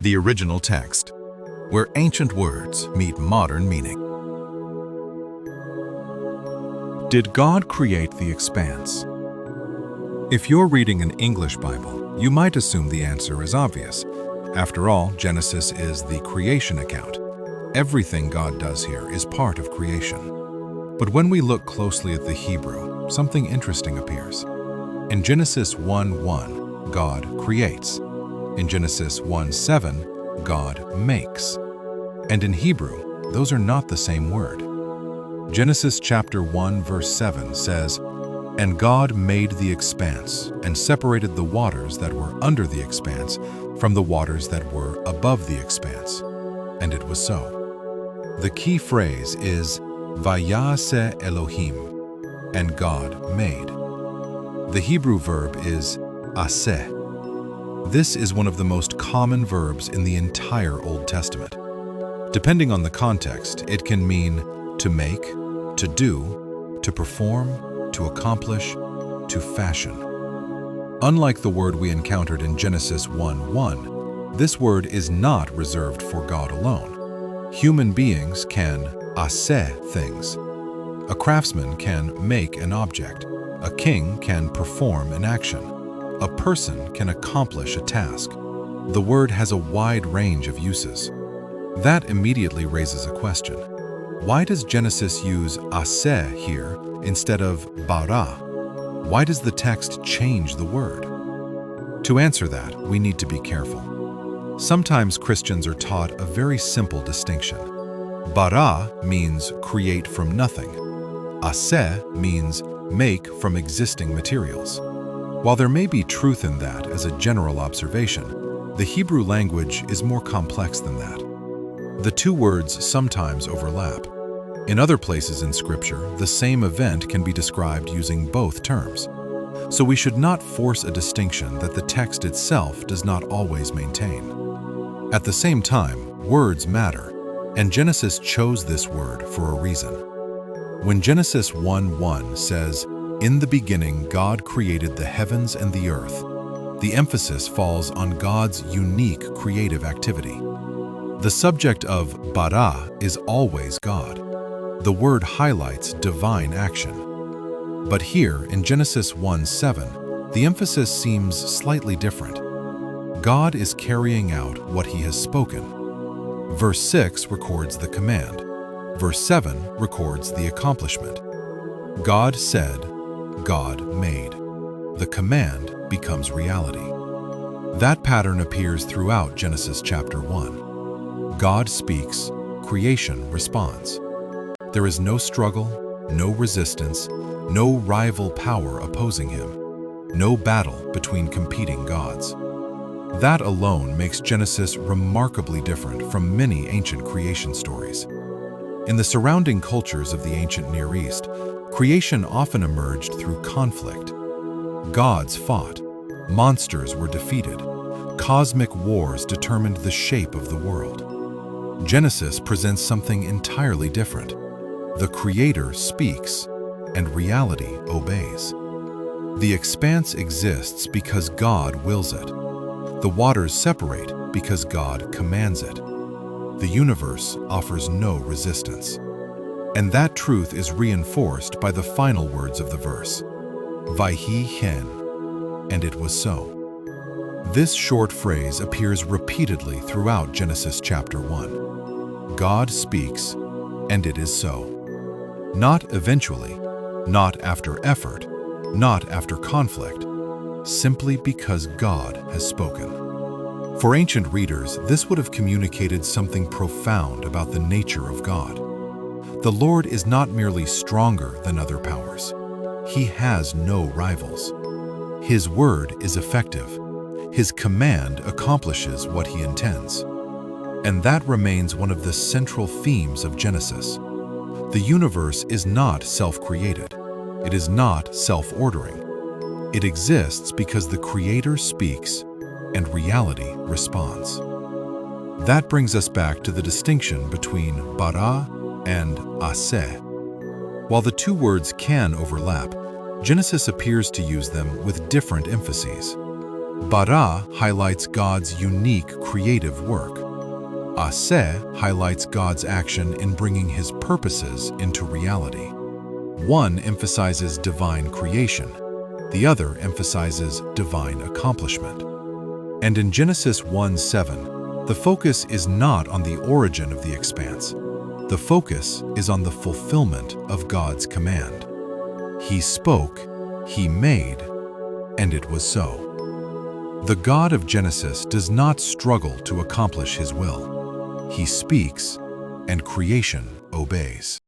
the original text, where ancient words meet modern meaning. Did God create the expanse? If you're reading an English Bible, you might assume the answer is obvious. After all, Genesis is the creation account. Everything God does here is part of creation. But when we look closely at the Hebrew, something interesting appears. In Genesis 1:1, God creates. In Genesis 1:7, God makes. And in Hebrew, those are not the same word. Genesis chapter 1 verse 7 says, "And God made the expanse and separated the waters that were under the expanse from the waters that were above the expanse. And it was so." The key phrase is Vayaseh Elohim, and God made. The Hebrew verb is aseh. This is one of the most common verbs in the entire Old Testament. Depending on the context, it can mean to make, to do, to perform, to accomplish, to fashion. Unlike the word we encountered in Genesis 1:1, this word is not reserved for God alone. Human beings can aseh things. A craftsman can make an object. A king can perform an action. A person can accomplish a task. The word has a wide range of uses. That immediately raises a question. Why does Genesis use aseh here instead of bara? Why does the text change the word? To answer that, we need to be careful. Sometimes Christians are taught a very simple distinction. Bara means create from nothing. Aseh means make from existing materials. While there may be truth in that as a general observation, the Hebrew language is more complex than that. The two words sometimes overlap. In other places in Scripture, the same event can be described using both terms. So we should not force a distinction that the text itself does not always maintain. At the same time, words matter, and Genesis chose this word for a reason. When Genesis 1:1 says, "In the beginning God created the heavens and the earth," the emphasis falls on God's unique creative activity. The subject of bara is always God. The word highlights divine action. But here in Genesis 1:7, the emphasis seems slightly different. God is carrying out what he has spoken. Verse 6 records the command. Verse 7 records the accomplishment. God said, God made. The command becomes reality. That pattern appears throughout Genesis chapter 1. God speaks, creation responds. There is no struggle, no resistance, no rival power opposing him, no battle between competing gods. That alone makes Genesis remarkably different from many ancient creation stories. In the surrounding cultures of the ancient Near East, creation often emerged through conflict. Gods fought, monsters were defeated, cosmic wars determined the shape of the world. Genesis presents something entirely different. The Creator speaks, and reality obeys. The expanse exists because God wills it. The waters separate because God commands it. The universe offers no resistance. And that truth is reinforced by the final words of the verse, Vayhi hen, and it was so. This short phrase appears repeatedly throughout Genesis chapter 1. God speaks, and it is so. Not eventually, not after effort, not after conflict, simply because God has spoken. For ancient readers, this would have communicated something profound about the nature of God. The Lord is not merely stronger than other powers. He has no rivals. His word is effective. His command accomplishes what he intends. And that remains one of the central themes of Genesis. The universe is not self-created. It is not self-ordering. It exists because the Creator speaks and reality responds. That brings us back to the distinction between bara and aseh. While the two words can overlap, Genesis appears to use them with different emphases. Bara highlights God's unique creative work. Ase highlights God's action in bringing His purposes into reality. One emphasizes divine creation, the other emphasizes divine accomplishment. And in Genesis 1:7, the focus is not on the origin of the expanse. The focus is on the fulfillment of God's command. He spoke, He made, and it was so. The God of Genesis does not struggle to accomplish His will. He speaks, and creation obeys.